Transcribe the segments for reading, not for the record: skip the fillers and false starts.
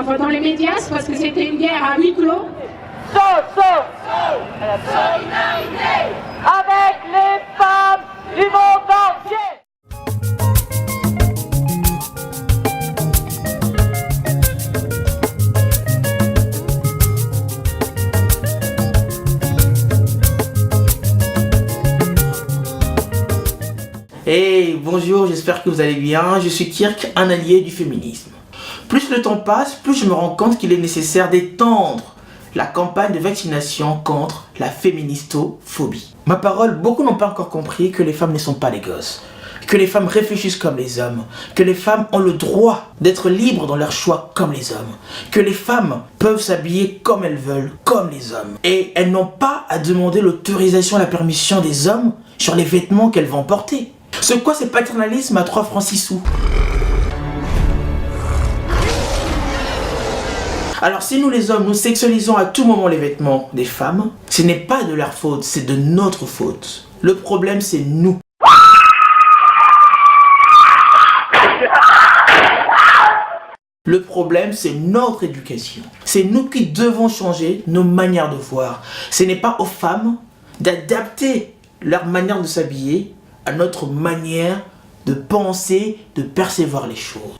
dans les médias, c'est parce que c'était une guerre à huis clos. Solidarité avec les femmes du monde entier. Hey, bonjour, j'espère que vous allez bien. Je suis Kirk, un allié du féminisme. Plus le temps passe, plus je me rends compte qu'il est nécessaire d'étendre la campagne de vaccination contre la féministophobie. Ma parole, beaucoup n'ont pas encore compris que les femmes ne sont pas des gosses, que les femmes réfléchissent comme les hommes, que les femmes ont le droit d'être libres dans leurs choix comme les hommes, que les femmes peuvent s'habiller comme elles veulent, comme les hommes, et elles n'ont pas à demander l'autorisation et la permission des hommes sur les vêtements qu'elles vont porter. C'est quoi ce paternalisme à 3 francs 6 sous? Alors si nous les hommes, nous sexualisons à tout moment les vêtements des femmes, ce n'est pas de leur faute, c'est de notre faute. Le problème c'est nous. Le problème c'est notre éducation. C'est nous qui devons changer nos manières de voir. Ce n'est pas aux femmes d'adapter leur manière de s'habiller à notre manière de penser, de percevoir les choses.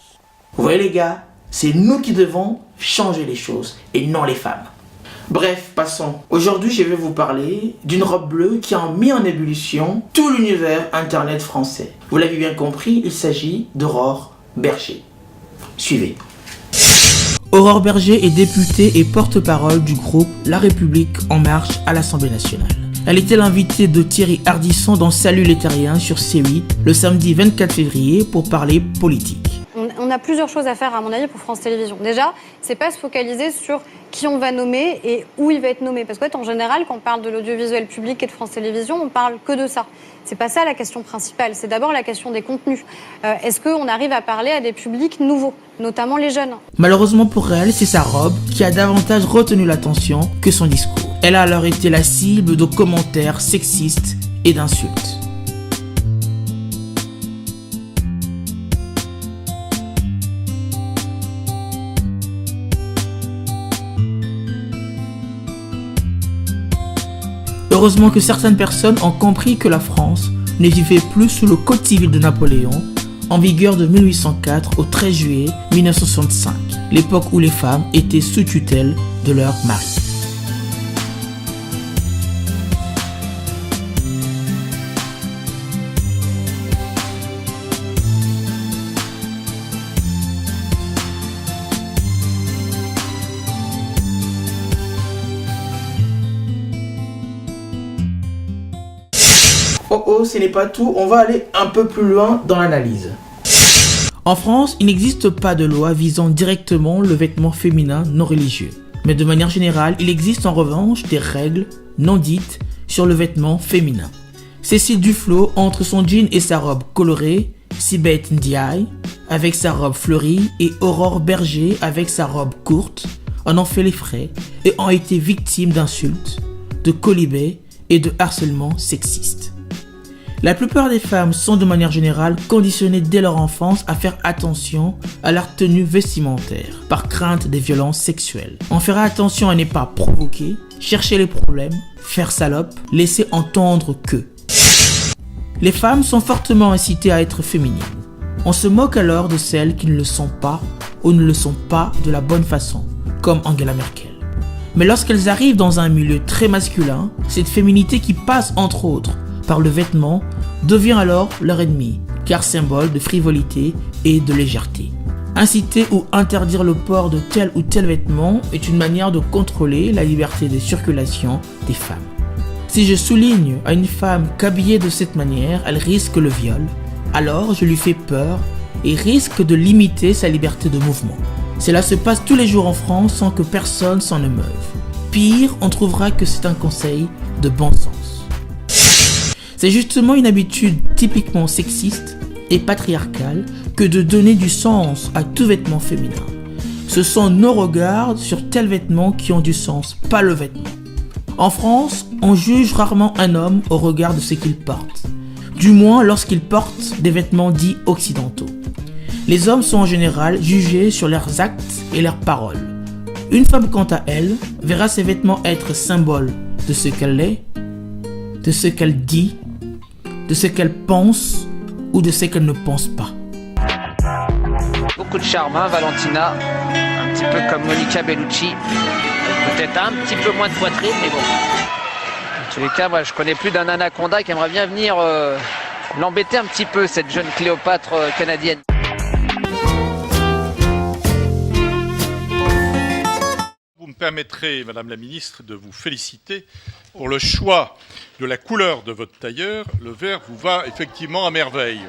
Vous voyez les gars, c'est nous qui devons changer les choses et non les femmes. Bref, passons. Aujourd'hui, je vais vous parler d'une robe bleue qui a mis en ébullition tout l'univers internet français. Vous l'avez bien compris, il s'agit d'Aurore Berger. Suivez. Aurore Berger est députée et porte-parole du groupe La République En Marche à l'Assemblée nationale. Elle était l'invitée de Thierry Ardisson dans Salut les Terriens sur C8 le samedi 24 février pour parler politique. On a plusieurs choses à faire à mon avis pour France Télévisions. Déjà, c'est pas se focaliser sur qui on va nommer et où il va être nommé. Parce qu'en général, quand on parle de l'audiovisuel public et de France Télévisions, on parle que de ça. C'est pas ça la question principale, c'est d'abord la question des contenus. Est-ce qu'on arrive à parler à des publics nouveaux, notamment les jeunes? Malheureusement pour elle, c'est sa robe qui a davantage retenu l'attention que son discours. Elle a alors été la cible de commentaires sexistes et d'insultes. Heureusement que certaines personnes ont compris que la France ne vivait plus sous le Code civil de Napoléon, en vigueur de 1804 au 13 juillet 1965, l'époque où les femmes étaient sous tutelle de leur mari. Oh, ce n'est pas tout, on va aller un peu plus loin dans l'analyse. En France, il n'existe pas de loi visant directement le vêtement féminin non religieux. Mais de manière générale, il existe en revanche des règles non dites sur le vêtement féminin. Cécile Duflot, entre son jean et sa robe colorée, Sibeth Ndiaye avec sa robe fleurie et Aurore Berger avec sa robe courte, en ont fait les frais et ont été victimes d'insultes, de quolibets et de harcèlement sexiste. La plupart des femmes sont de manière générale conditionnées dès leur enfance à faire attention à leur tenue vestimentaire par crainte des violences sexuelles. On fera attention à ne pas provoquer, chercher les problèmes, faire salope, laisser entendre que. Les femmes sont fortement incitées à être féminines. On se moque alors de celles qui ne le sont pas ou ne le sont pas de la bonne façon, comme Angela Merkel. Mais lorsqu'elles arrivent dans un milieu très masculin, cette féminité qui passe entre autres par le vêtement devient alors leur ennemi, car symbole de frivolité et de légèreté. Inciter ou interdire le port de tel ou tel vêtement est une manière de contrôler la liberté de circulation des femmes. Si je souligne à une femme qu'habillée de cette manière, elle risque le viol, alors je lui fais peur et risque de limiter sa liberté de mouvement. Cela se passe tous les jours en France sans que personne s'en émeuve. Pire, on trouvera que c'est un conseil de bon sens. C'est justement une habitude typiquement sexiste et patriarcale que de donner du sens à tout vêtement féminin. Ce sont nos regards sur tels vêtements qui ont du sens, pas le vêtement. En France, on juge rarement un homme au regard de ce qu'il porte, du moins lorsqu'il porte des vêtements dits occidentaux. Les hommes sont en général jugés sur leurs actes et leurs paroles. Une femme, quant à elle, verra ses vêtements être symbole de ce qu'elle est, de ce qu'elle dit, de ce qu'elle pense ou de ce qu'elle ne pense pas. Beaucoup de charme, hein, Valentina. Un petit peu comme Monica Bellucci. Peut-être un petit peu moins de poitrine, mais bon. En tous les cas, moi, je connais plus d'un anaconda qui aimerait bien venir l'embêter un petit peu, cette jeune Cléopâtre canadienne. Vous me permettrez, Madame la Ministre, de vous féliciter pour le choix de la couleur de votre tailleur. Le vert vous va effectivement à merveille.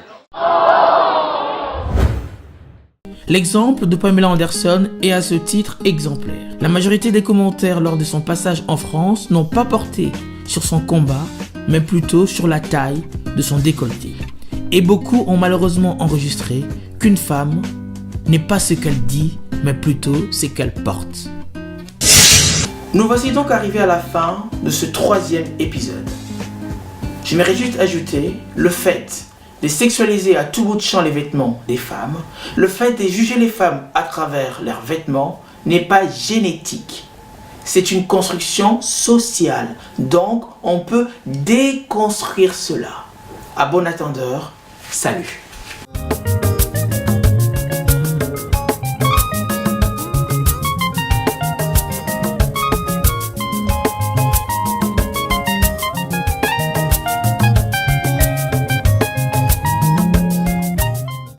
L'exemple de Pamela Anderson est à ce titre exemplaire. La majorité des commentaires lors de son passage en France n'ont pas porté sur son combat, mais plutôt sur la taille de son décolleté. Et beaucoup ont malheureusement enregistré qu'une femme n'est pas ce qu'elle dit, mais plutôt ce qu'elle porte. Nous voici donc arrivés à la fin de ce 3e épisode. J'aimerais juste ajouter le fait de sexualiser à tout bout de champ les vêtements des femmes, le fait de juger les femmes à travers leurs vêtements n'est pas génétique. C'est une construction sociale, donc on peut déconstruire cela. À bon attendeur, salut.